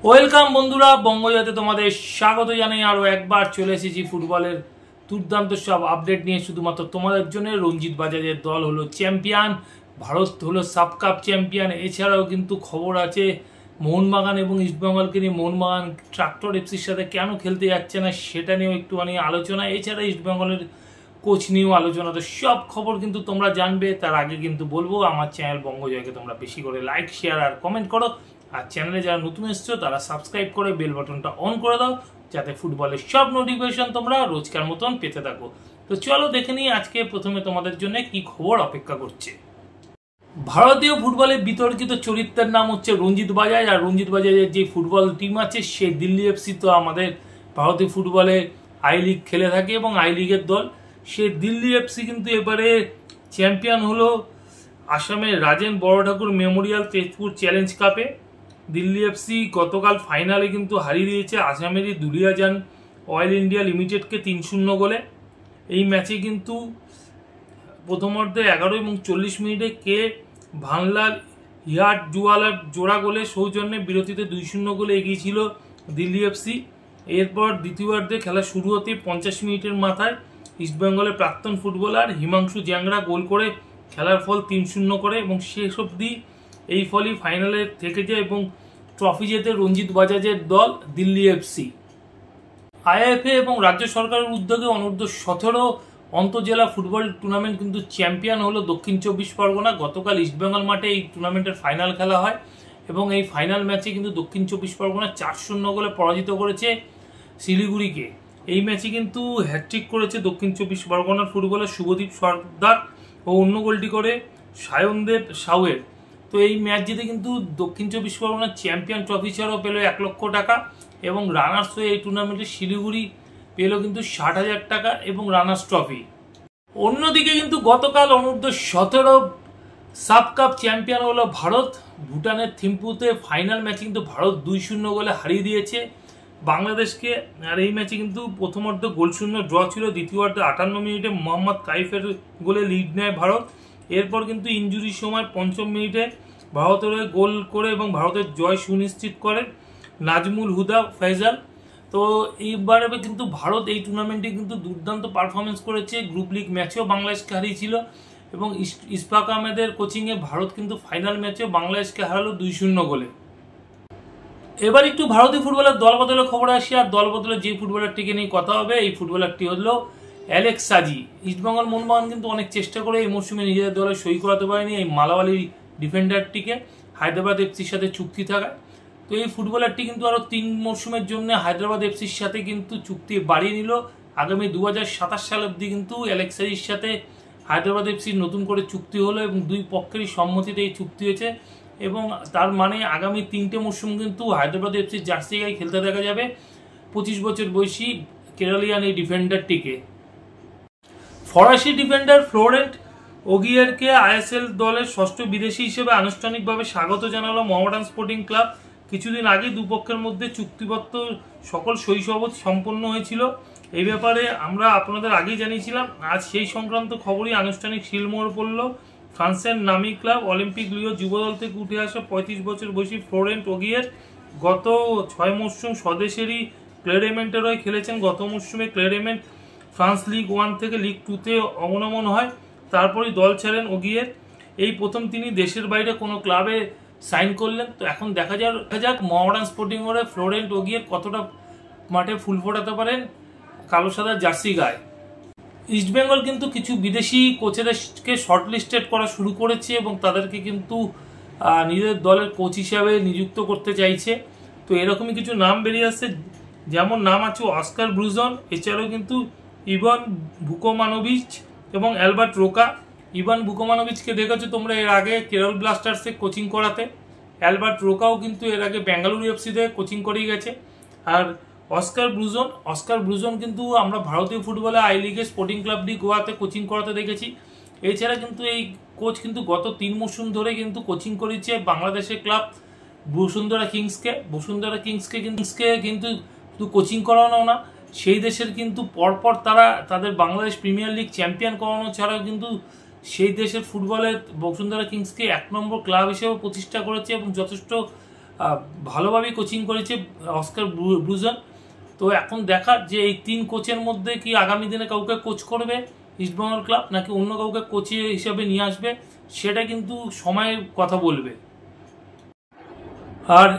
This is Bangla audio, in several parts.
ওয়েলকাম বন্ধুরা, বঙ্গজয়তে তোমাদের স্বাগত জানাই। আরও একবার চলে এসেছি ফুটবলের দুর্দান্ত সব আপডেট নিয়ে, শুধুমাত্র তোমাদের জন্য। রঞ্জিত বাজাজের দল হলো চ্যাম্পিয়ন, ভারত হলো সাব কাপ চ্যাম্পিয়ন। এছাড়াও কিন্তু খবর আছে মোহনবাগান এবং ইস্টবেঙ্গলকে নিয়ে। মোহনবাগান ট্রাক্টর এফসির সাথে কেন খেলতে যাচ্ছে না সেটা নিয়েও একটুখানি আলোচনা। এছাড়া ইস্টবেঙ্গলের কোচ নিয়েও আলোচনা। তো সব খবর কিন্তু তোমরা জানবে। তার আগে কিন্তু বলবো, আমার চ্যানেল বঙ্গজয়কে তোমরা বেশি করে লাইক, শেয়ার আর কমেন্ট করো। আর চ্যানেলে যারা নতুন এসছো তারা সাবস্ক্রাইব করে বেল বাটনটা অন করে দাও, যাতে ফুটবলের সব নোটিফিকেশন তোমরা রোজকার মতন পেতে থাকো। তো চলো দেখে নিই আজকে প্রথমে তোমাদের জন্য কি খবর অপেক্ষা করছে। ভারতীয় ফুটবলে বিতর্কিত চরিত্রের নাম হচ্ছে রঞ্জিত বাজাজ। আর রঞ্জিত বাজাজের যে ফুটবল টিম আছে সে দিল্লি এফসি। তো আমাদের ভারতীয় ফুটবলে আই লিগ খেলে থাকে এবং আই লিগের দল সে দিল্লি এফসি কিন্তু এবারে চ্যাম্পিয়ন হলো আসামের রাজেন বড় ঠাকুর মেমোরিয়াল তেজপুর চ্যালেঞ্জ কাপে। দিল্লি এফসি গতকাল ফাইনালে কিন্তু হারিয়ে দিয়েছে আসামেরই দুলিয়াজান অয়েল ইন্ডিয়া লিমিটেডকে 3-0 গোলে। এই ম্যাচে কিন্তু প্রথমার্ধে 11 এবং 40 মিনিটে কে ভানলাল হিয়াট জুয়ালার জোড়া গোলে সৌজন্যে বিরতিতে 2-0 গোলে এগিয়েছিল দিল্লি এফসি। এরপর দ্বিতীয়ার্ধে খেলা শুরু হতে 50 মিনিটের মাথায় ইস্টবেঙ্গলের প্রাক্তন ফুটবলার হিমাংশু জ্যাংরা গোল করে খেলার ফল 3-0 করে এবং শেষ অবধি এই ফলই ফাইনালে থেকে যায় এবং ট্রফি জেতে রঞ্জিত বাজাজের দল দিল্লি এফসি। আইএফএ এবং রাজ্য সরকারের উদ্যোগে অনূর্ধ্ব 17 অন্তর্জেলা ফুটবল টুর্নামেন্ট কিন্তু চ্যাম্পিয়ন হলো দক্ষিণ 24 পরগনা। গতকাল ইস্টবেঙ্গল মাঠে এই টুর্নামেন্টের ফাইনাল খেলা হয় এবং এই ফাইনাল ম্যাচে কিন্তু দক্ষিণ 24 পরগনা 4-0 গোলে পরাজিত করেছে শিলিগুড়িকে। এই ম্যাচে কিন্তু হ্যাটট্রিক করেছে দক্ষিণ 24 পরগনার ফুটবলার শুভদীপ সর্দার ও অন্য গোলটি করে সায়নদেব সাউয়ের। তো এই ম্যাচ জিতে কিন্তু দক্ষিণ 24 পরগনার চ্যাম্পিয়ন ট্রফি ছাড়াও পেল 1 লক্ষ টাকা এবং রানার্স হয়ে এই টুর্নামেন্টে শিলিগুড়ি পেল কিন্তু 60,000 টাকা এবং রানার্স ট্রফি। অন্যদিকে কিন্তু গতকাল অনূর্ধ্ব 17 সাব কাপ চ্যাম্পিয়ন হলো ভারত। ভুটানের থিম্পুতে ফাইনাল ম্যাচে কিন্তু ভারত 2-0 গোলে হারিয়ে দিয়েছে বাংলাদেশকে। আর এই ম্যাচে কিন্তু প্রথমার্ধে গোলশূন্য ড্র ছিল। দ্বিতীয়ার্ধে 58 মিনিটে মোহাম্মদ কাইফের গোলে লিড নেয় ভারত। এরপর কিন্তু ইনজুরির সময় 5ম মিনিটে ভারতের হয়ে গোল করে এবং ভারতের জয় সুনিশ্চিত করে নাজমুল হুদা ফয়সাল। তো এইবারে কিন্তু ভারত এই টুর্নামেন্টে কিন্তু দুর্দান্ত পারফরমেন্স করেছে। গ্রুপ লিগ ম্যাচেও বাংলাদেশকে হারিয়েছিল এবং ইশফাক আহমেদের কোচিংয়ে ভারত কিন্তু ফাইনাল ম্যাচেও বাংলাদেশকে হারালো 2-0 গোলে। এবার একটু ভারতীয় ফুটবলের দল বদলের খবর আসি। আর দল বদলে যে ফুটবলারটিকে নিয়ে কথা হবে, এই ফুটবলারটি হলো অ্যালেক্স সাজি। ইস্টবেঙ্গল মোহনবাগান কিন্তু অনেক চেষ্টা করে এই মরশুমে নিজেদের দলে সই করাতে পারেনি এই মালাওয়ালি ডিফেন্ডারটিকে হায়দ্রাবাদ এফসির সাথে চুক্তি থাকায়। তো এই ফুটবলারটি কিন্তু আরও 3 মরশুমের জন্য হায়দ্রাবাদ এফসির সাথে কিন্তু চুক্তি বাড়িয়ে নিল। আগামী 2027 সাল অবধি কিন্তু অ্যালেক্স সাজির সাথে হায়দ্রাবাদ এফসির নতুন করে চুক্তি হলো এবং দুই পক্ষেরই সম্মতিতে এই চুক্তি হয়েছে এবং তার মানে আগামী 3টে মরশুম কিন্তু হায়দ্রাবাদ এফসির জার্সি গায়ে খেলতে দেখা যাবে 25 বছর বয়সী কেরালিয়ান এই ডিফেন্ডারটিকে। ফরাসি ডিফেন্ডার ফ্লোরেন্ট ওগিয়ারকে আইএসএল দলের 6ষ্ঠ বিদেশি হিসেবে আনুষ্ঠানিকভাবে স্বাগত জানালো মোহামেডান স্পোর্টিং ক্লাব। কিছুদিন আগে দুপক্ষের মধ্যে চুক্তিপত্র সকল সই-সবুজ সম্পন্ন হয়েছিল। এই ব্যাপারে আমরা আপনাদের আগেই জানিয়েছিলাম। আজ সেই সংক্রান্ত খবরই আনুষ্ঠানিক শিলমোহর পড়ল। ফ্রান্সের নামি ক্লাব অলিম্পিক লিও যুবদল থেকে উঠে আসা 35 বছর বয়সী ফ্লোরেন্ট ওগিয়ার গত 6 মরশুম স্বদেশেরই ক্লেরেমেন্টের হয়ে খেলেছেন। গত মরশুমে ক্লেরেমেন্ট ফ্রান্স লিগ 1 থেকে লিগ 2-তে অবনমন হয়, তারপরই দল ছাড়েন ওগিয়ার। এই প্রথম তিনি দেশের বাইরে কোনো ক্লাবে সাইন করলেন। তো এখন দেখা যাক মোহামেডান স্পোর্টিং ওরে ফ্লোরেন্ট ওগিয়ার কতটা মাঠে ফুল ফোটাতে পারেন কালো সাদা জার্সি গায়ে। ইস্টবেঙ্গল কিন্তু কিছু বিদেশি কোচেরকে শর্টলিস্টেড করা শুরু করেছে এবং তাদেরকে কিন্তু নিজেদের দলের কোচ হিসাবে নিযুক্ত করতে চাইছে। তো এরকমই কিছু নাম বেরিয়ে আসছে, যেমন নাম আছে অস্কার ব্রুজন, এছাড়াও কিন্তু ইভান ভুকোমানোভিচ এবং অ্যালবার্ট রোকা। ইভান ভুকোমানোভিচকে দেখেছো তোমরা এর আগে কেরল ব্লাস্টার্সে কোচিং করাতে। অ্যালবার্ট রোকাও কিন্তু এর আগে বেঙ্গালুরু এফসিতে কোচিং করেই গেছে। আর অস্কার ব্রুজন কিন্তু আমরা ভারতীয় ফুটবলে আই লিগে স্পোর্টিং ক্লাব ডি গোয়াতে কোচিং করাতে দেখেছি। এছাড়া কিন্তু এই কোচ কিন্তু গত 3 মরশুম ধরে কিন্তু কোচিং করেছে বাংলাদেশের ক্লাব বসুন্ধরা কিংসকে কিন্তু কোচিং করানো না, সেই দেশের কিন্তু পরপর তারা তাদের বাংলাদেশ প্রিমিয়ার লিগ চ্যাম্পিয়ন করানো ছাড়াও কিন্তু সেই দেশের ফুটবলের বসুন্ধরা কিংসকে 1 নম্বর ক্লাব হিসেবে প্রতিষ্ঠা করেছে এবং যথেষ্ট ভালোভাবেই কোচিং করেছে অস্কার ব্রুজন। তো এখন দেখার যে এই 3 কোচের মধ্যে কি আগামী দিনে কাউকে কোচ করবে ইস্টবেঙ্গল ক্লাব নাকি অন্য কাউকে কোচ হিসেবে নিয়ে আসবে, সেটা কিন্তু সময়ের কথা বলবে। আর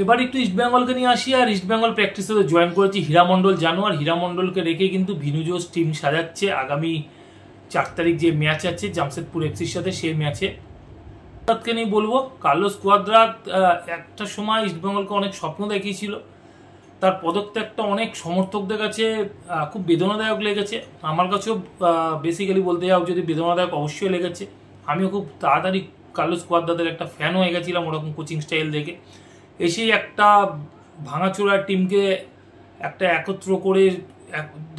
এবার একটু ইস্টবেঙ্গলকে নিয়ে আসি। আর ইস্টবেঙ্গল প্র্যাকটিসে জয়েন করেছি হীরামণ্ডল জানো, আর হীরামণ্ডলকে রেখে কিন্তু ভিনুজোস টিম সাজাচ্ছে আগামী 4 তারিখ যে ম্যাচ আছে জামশেদপুর এফসির সাথে, সেই ম্যাচে কে নিয়ে বলবো। কার্লোস কুয়াদ্রাত একটা সময় ইস্টবেঙ্গলকে অনেক স্বপ্ন দেখিয়েছিল, তার পদত্যাগটা অনেক সমর্থকদের কাছে খুব বেদনাদায়ক লেগেছে। আমার কাছেও বেসিক্যালি বলতে যাও যদি বেদনাদায়ক অবশ্যই লেগেছে। আমিও খুব তাড়াতাড়ি কার্লোস কুয়াদ্রাতের একটা ফ্যান হয়ে গেছিলাম ওরকম কোচিং স্টাইল দেখে। এসেই একটা ভাঙাচোরা টিমকে একটা একত্র করে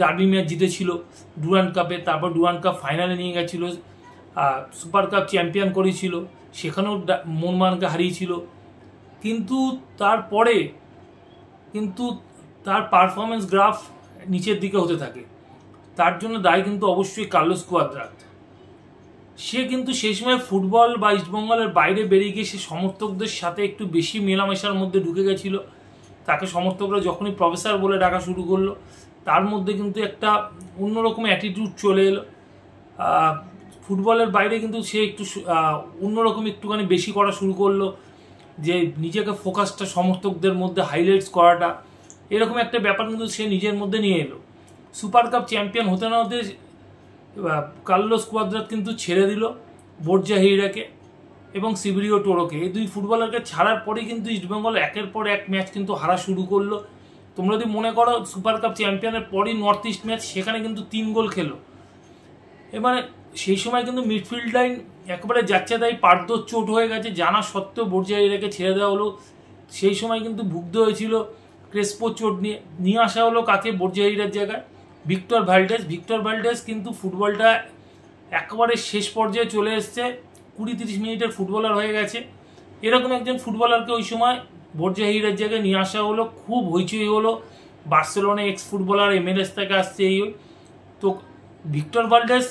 ডার্বি ম্যাচ জিতেছিল ডুরান্ড কাপে, তারপর ডুরান্ড কাপ ফাইনালে নিয়ে গেছিল, সুপার কাপ চ্যাম্পিয়ন করেছিল, সেখানেও মোহনবাগানকে হারিয়েছিল। কিন্তু তারপরে কিন্তু তার পারফরমেন্স গ্রাফ নিচের দিকে হতে থাকে। তার জন্য দায়ী কিন্তু অবশ্যই কার্লোস কুয়াদ্রাত। সে কিন্তু সেই সময় ফুটবল বা ইস্টবেঙ্গলের বাইরে বেরিয়ে গিয়ে সে সমর্থকদের সাথে একটু বেশি মেলামেশার মধ্যে ঢুকে গেছিল। তাকে সমর্থকরা যখনই প্রফেসর বলে ডাকা শুরু করলো, তার মধ্যে কিন্তু একটা অন্যরকম অ্যাটিটিউড চলে এলো। ফুটবলের বাইরে কিন্তু সে একটু অন্যরকম একটুখানি বেশি করা শুরু করলো, যে নিজেকে ফোকাসটা সমর্থকদের মধ্যে হাইলাইটস করাটা, এরকম একটা ব্যাপার কিন্তু সে নিজের মধ্যে নিয়ে এলো। সুপার কাপ চ্যাম্পিয়ন হতে না হতে কার্লোস কুয়াদ্রাত কিন্তু ছেড়ে দিল বর্জা হেইরাকে এবং সিবিরিও টোরোকে। এই 2 ফুটবলারকে ছাড়ার পরেই কিন্তু ইস্টবেঙ্গল একের পর এক ম্যাচ কিন্তু হারা শুরু করলো। তোমরা যদি মনে করো সুপার কাপ চ্যাম্পিয়নের পরই নর্থ ইস্ট ম্যাচ, সেখানে কিন্তু 3 গোল খেলো। এবারে সেই সময় কিন্তু মিডফিল্ড লাইন একেবারে যাচ্ছে তাই পার্দোর চোট হয়ে গেছে, জানা সত্ত্বেও বর্জা হেইরাকে ছেড়ে দেওয়া হলো। সেই সময় কিন্তু ভুগতে হয়েছিল ক্রেসপো চোট নিয়ে আসা হলো কাকে বর্জা হেইরার জায়গায় ভিক্টর ভ্যালডেজ। ভিক্টর ভ্যালডেজ কিন্তু ফুটবলটা একেবারে শেষ পর্যায়ে চলে এসছে, 20-30 মিনিটের ফুটবলার হয়ে গেছে। এরকম একজন ফুটবলারকে ওই সময় বর্জা হেইরার জায়গায় নিয়ে আসা হলো, খুব হইচই হলো। বার্সেলোনা এক্স ফুটবলার MLS থেকে আসছে এই। তো ভিক্টর ভ্যালডেজ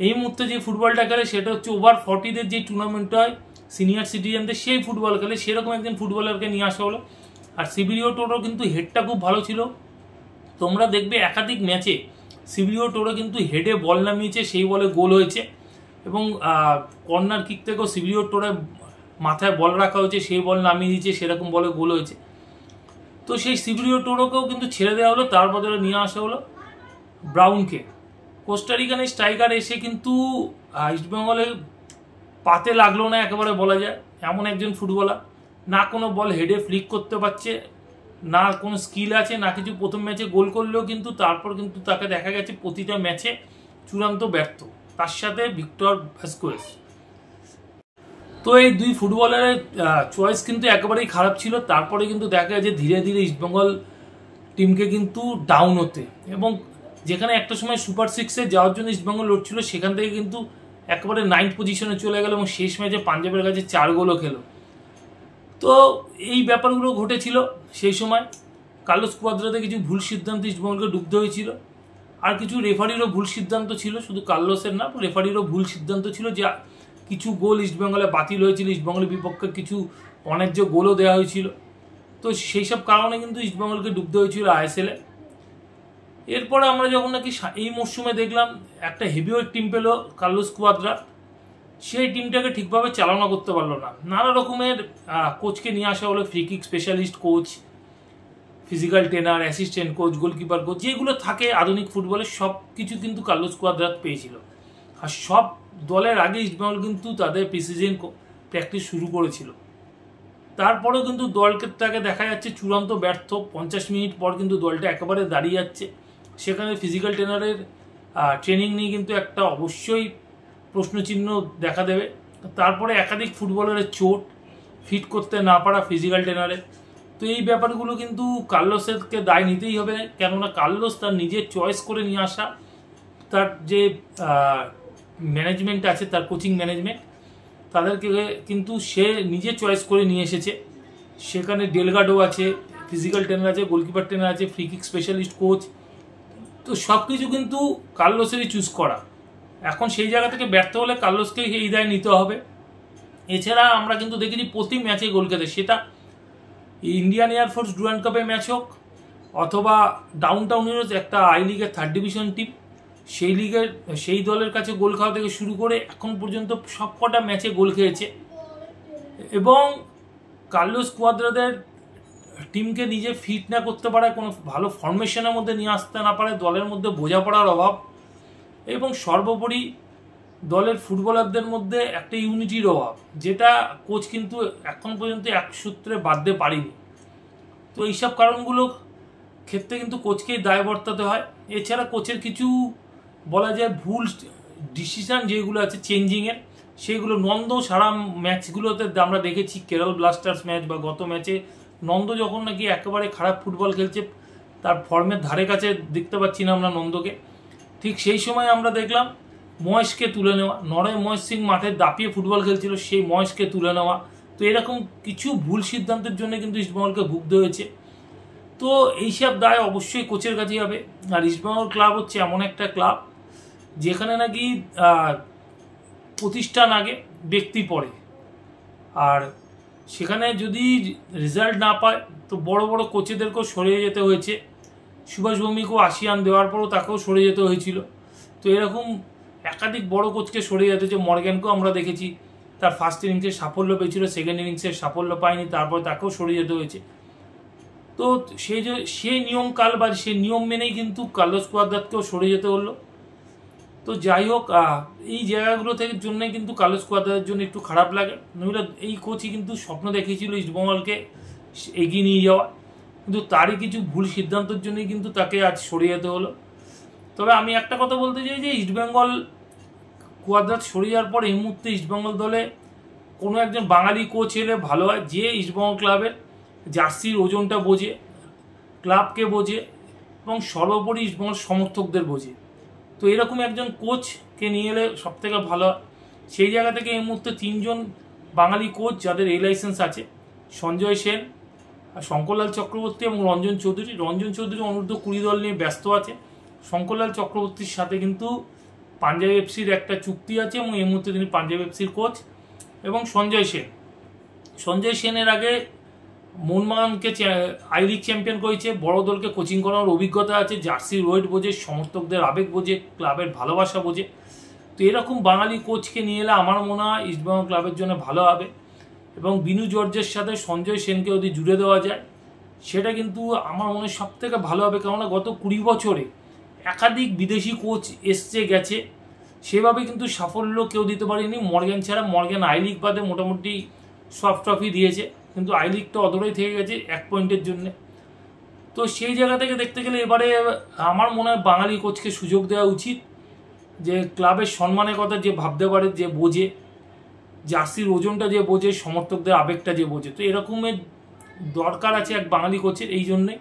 এই মুহূর্তে যে ফুটবলটা খেলে সেটা হচ্ছে ওভার 40-দের যে টুর্নামেন্ট হয় সিনিয়র সিটিজেনদের, সেই ফুটবল খেলে, সেরকম একজন ফুটবলারকে নিয়ে আসা হলো। আর সিবিরিও টোরো কিন্তু হেডটা খুব ভালো ছিল। তোমরা দেখবে একাধিক ম্যাচে সিবিরিও টোরো কিন্তু হেডে বল নামিয়েছে, সেই বলে গোল হয়েছে। এবং কর্নার কিক থেকেও সিবিরিও টোরে মাথায় বল রাখা হয়েছে, সেই বল নামিয়ে দিয়েছে, সেরকম বলে গোল হয়েছে। তো সেই সিবিরিও টোরোকেও কিন্তু ছেড়ে দেওয়া হলো, তার বদলে নিয়ে আসা হলো ব্রাউনকে। কোস্টারিকানের স্ট্রাইকার এসে কিন্তু ইস্টবেঙ্গলে পাতে লাগলো না একেবারে বলা যায়। এমন একজন ফুটবলার, না কোনো বল হেডে ফ্লিক করতে পারছে, না কোনো স্কিল আছে, না কিছু। প্রথম ম্যাচে গোল করলেও কিন্তু তারপর কিন্তু তাকে দেখা গেছে প্রতিটা ম্যাচে চূড়ান্ত ব্যর্থ, তার সাথে ভিক্টর ভাস্কুয়েজ। তো এই 2 ফুটবলারের চয়েস কিন্তু একেবারেই খারাপ ছিল। তারপরে কিন্তু দেখা গেছে ধীরে ধীরে ইস্টবেঙ্গল টিমকে কিন্তু ডাউন হতে, এবং যেখানে একটা সময় সুপার 6-এ যাওয়ার জন্য ইস্টবেঙ্গল লড়ছিল, সেখান থেকে কিন্তু একেবারে 9th পজিশনে চলে গেল এবং শেষ ম্যাচে পাঞ্জাবের কাছে 4 গোলও খেলো। তো এই ব্যাপারগুলো ঘটেছিল সেই সময়। কার্লোস কুয়াদ্রাতে কিছু ভুল সিদ্ধান্ত ইস্টবেঙ্গলকে ডুবতে হয়েছিল, আর কিছু রেফারিরও ভুল সিদ্ধান্ত ছিল, শুধু কার্লোসের না, রেফারিরও ভুল সিদ্ধান্ত ছিল। যে কিছু গোল ইস্টবেঙ্গলে বাতিল হয়েছিল, ইস্টবেঙ্গলের বিপক্ষে কিছু অন্যায্য গোলও দেওয়া হয়েছিল। তো সেই সব কারণে কিন্তু ইস্টবেঙ্গলকে ডুবতে হয়েছিল ISL-এ। এরপরে আমরা যখন নাকি এই মরশুমে দেখলাম একটা হেভিওয়েট টিম পেল কার্লোস কুয়াদ্রা, সেই টিমটাকে ঠিকভাবে চালনা করতে পারলো না। নানা রকমের কোচকে নিয়ে আসা হলো, free kick specialist coach, physical trainer, assistant coach, goalkeeper coach, যেগুলো থাকে আধুনিক ফুটবলের, সব কিছু কিন্তু কার্লোস কুয়াদ্রাত পেয়েছিল। আর সব দলের আগে ইস্টবেঙ্গল কিন্তু তাদের প্রিসিজন প্র্যাকটিস শুরু করেছিল। তারপরেও কিন্তু দলটাকে দেখা যাচ্ছে চূড়ান্ত ব্যর্থ। 50 মিনিট পর কিন্তু দলটা একেবারে দাঁড়িয়ে যাচ্ছে। সেখানে ফিজিক্যাল ট্রেনারের ট্রেনিং নিয়ে কিন্তু একটা অবশ্যই প্রশ্নচিহ্ন দেখা দেবে। তারপরে একাধিক ফুটবলারের চোট, ফিট করতে না পারা ফিজিক্যাল ট্রেনারে। তো এই ব্যাপারগুলো কিন্তু কার্লোসকে দায় নিতেই হবে, কেননা কার্লোস তার নিজের চয়েস করে নিয়ে আসা, তার যে ম্যানেজমেন্ট আছে, তার কোচিং ম্যানেজমেন্ট, তাদেরকে কিন্তু সে নিজে চয়েস করে নিয়ে এসেছে। সেখানে ডেলগাডো আছে, ফিজিক্যাল ট্রেনার আছে, গোলকিপার ট্রেনার আছে, ফ্রি কিক স্পেশালিস্ট কোচ। তো সব কিছু কিন্তু কার্লোসেরই চুজ করা। এখন সেই জায়গা থেকে ব্যর্থ হলে কার্লোসকে এই দায় নিতে হবে। এছাড়া আমরা কিন্তু দেখেছি প্রতি ম্যাচে গোল খেতে, সেটা ইন্ডিয়ান এয়ারফোর্স ডুরান্ড কাপে ম্যাচ হোক অথবা ডাউনটাউন হিরোজ একটা আই লিগের 3rd ডিভিশন টিম, সেই দলের কাছে গোল খাওয়া থেকে শুরু করে এখন পর্যন্ত সবকটা ম্যাচে গোল খেয়েছে। এবং কার্লোস কুয়াদ্রাদের টিমকে নিজে ফিট না করতে পারে, কোনো ভালো ফরমেশনের মধ্যে নিয়ে আসতে না পারে, দলের মধ্যে বোঝাপড়ার অভাব, এবং সর্বোপরি দলের ফুটবলারদের মধ্যে একটা ইউনিটির অভাব, যেটা কোচ কিন্তু এখন পর্যন্ত এক সূত্রে বাঁধতে পারেনি। তো এইসব কারণগুলো ক্ষেত্রে কিন্তু কোচকেই দায় বর্তাতে হয়। এছাড়া কোচের কিছু বলা যায় ভুল ডিসিশান যেগুলো আছে চেঞ্জিংয়ের, সেগুলো নন্দ সারা ম্যাচগুলোতে আমরা দেখেছি, কেরল ব্লাস্টার্স ম্যাচ বা গত ম্যাচে নন্দ যখন নাকি একেবারে খারাপ ফুটবল খেলছে, তার ফর্মের ধারে কাছে দেখতে পাচ্ছি না আমরা নন্দকে, ঠিক সেই সময় আমরা দেখলাম মহেশকে তুলে নেওয়া, নরয় মহেশ সিং মাঠে দাপিয়ে ফুটবল খেলছিল, সেই মহেশকে তুলে নেওয়া। তো এরকম কিছু ভুল সিদ্ধান্তের জন্য কিন্তু ইস্টবেঙ্গলকে ভুগতে হয়েছে। তো এইসব দায় অবশ্যই কোচের কাছেই হবে। আর ইস্টবেঙ্গল ক্লাব হচ্ছে এমন একটা ক্লাব যেখানে নাকি প্রতিষ্ঠান আগে ব্যক্তি পড়ে, আর সেখানে যদি রেজাল্ট না পায় তো বড় বড় কোচেদেরকেও সরিয়ে যেতে হয়েছে। সুভাষ ভৌমিকও আসিয়ান দেওয়ার পরও তাকেও সরে যেতে হয়েছিল। তো এরকম একাধিক বড় কোচকে সরে যেতে হয়েছে। মর্গ্যানকেও আমরা দেখেছি, তার ফার্স্ট ইনিংসে সাফল্য পেয়েছিল, সেকেন্ড ইনিংসে সাফল্য পায়নি, তারপর তাকেও সরে যেতে হয়েছে। তো সেই নিয়মকাল বা সেই নিয়ম মেনেই কিন্তু কার্লোস কুয়াদ্রাকেও সরে যেতে হলো। তো যাই হোক, এই জায়গাগুলো থেকে জন্যই কিন্তু কার্লোস কুয়াদ্রার জন্য একটু খারাপ লাগে। নইলে এই কোচই কিন্তু স্বপ্ন দেখিয়েছিল ইস্টবেঙ্গলকে এগিয়ে নিয়ে যাওয়া, কিন্তু তারই কিছু ভুল সিদ্ধান্তের জন্যই কিন্তু তাকে আজ সরিয়ে যেতে হলো। তবে আমি একটা কথা বলতে চাই যে ইস্টবেঙ্গল কুয়াদ্রাত সরিয়ে যাওয়ার পর এই মুহূর্তে ইস্টবেঙ্গল দলে কোনো একজন বাঙালি কোচ এলে ভালো হয়, যে ইস্টবেঙ্গল ক্লাবের জার্সির ওজনটা বোঝে, ক্লাবকে বোঝে এবং সর্বোপরি ইস্টবেঙ্গল সমর্থকদের বোঝে। তো এরকম একজন কোচকে নিয়ে এলে সব থেকে ভালো হয়। সেই জায়গা থেকে এই মুহূর্তে 3 জন বাঙালি কোচ যাদের এই লাইসেন্স আছে, সঞ্জয় সেন, শঙ্করলাল চক্রবর্তী এবং রঞ্জন চৌধুরী। রঞ্জন চৌধুরী অনূর্ধ্ব 20 দল নিয়ে ব্যস্ত আছে। শঙ্করলাল চক্রবর্তীর সাথে কিন্তু পাঞ্জাব এফসির একটা চুক্তি আছে এবং এই মুহূর্তে তিনি পাঞ্জাব এফসির কোচ। এবং সঞ্জয় সেনের আগে মোহনবাগানকে আই লিগ চ্যাম্পিয়ন করেছে, বড় দলকে কোচিং করার অভিজ্ঞতা আছে, জার্সির ওয়েট বোঝে, সমর্থকদের আবেগ বোঝে, ক্লাবের ভালোবাসা বোঝে। তো এরকম বাঙালি কোচকে নিয়ে এলে আমার মনে হয় ইস্টবেঙ্গল ক্লাবের জন্য ভালো হবে। এবং বিনু জর্জের সাথে সঞ্জয় সেনকে যদি জুড়ে দেওয়া যায় সেটা কিন্তু আমার মনে হয় সব থেকে ভালো হবে। কেননা গত 20 বছরে একাধিক বিদেশি কোচ এসছে গেছে, সেভাবে কিন্তু সাফল্য কেউ দিতে পারেনি মর্গ্যান ছাড়া। মর্গ্যান আই লিগ বাদে মোটামুটি সফট ট্রফি দিয়েছে, কিন্তু আই লিগটা অদূরেই থেকে গেছে 1 পয়েন্টের জন্য। তো সেই জায়গা থেকে দেখতে গেলে এবারে আমার মনে হয় বাঙালি কোচকে সুযোগ দেওয়া উচিত, যে ক্লাবের সম্মানের কথা যে ভাবতে পারে, যে বোঝে, জার্সির ওজনটা যে বোঝে, সমর্থকদের আবেগটা যে বোঝে। তো এরকমের দরকার আছে এক বাঙালি কোচের, এই জন্যে।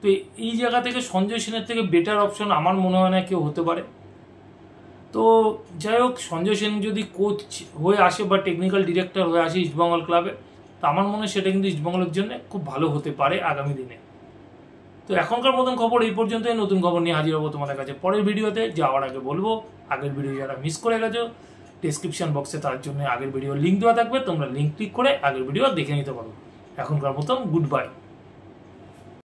তো এই জায়গা থেকে সঞ্জয় সেনের থেকে বেটার অপশন আমার মনে হয় না কেউ হতে পারে। তো যাই হোক, সঞ্জয় সেন যদি কোচ হয়ে আসে বা টেকনিক্যাল ডিরেক্টর হয়ে আসে ইস্টবেঙ্গল ক্লাবে, তো আমার মনে হয় সেটা কিন্তু ইস্টবেঙ্গলের জন্য খুব ভালো হতে পারে আগামী দিনে। তো এখনকার মতন খবর এই পর্যন্তই। নতুন খবর নিয়ে হাজির হবো তোমাদের কাছে পরের ভিডিওতে। যাওয়ার আগে বলবো, আগের ভিডিও যারা মিস করে গেছো ডেসক্রিপশন বক্সে তার জন্য আগের ভিডিওর লিঙ্ক দেওয়া থাকবে, তোমরা লিঙ্ক ক্লিক করে আগের ভিডিও দেখে নিতে পারো। এখনকার মতন গুড বাই।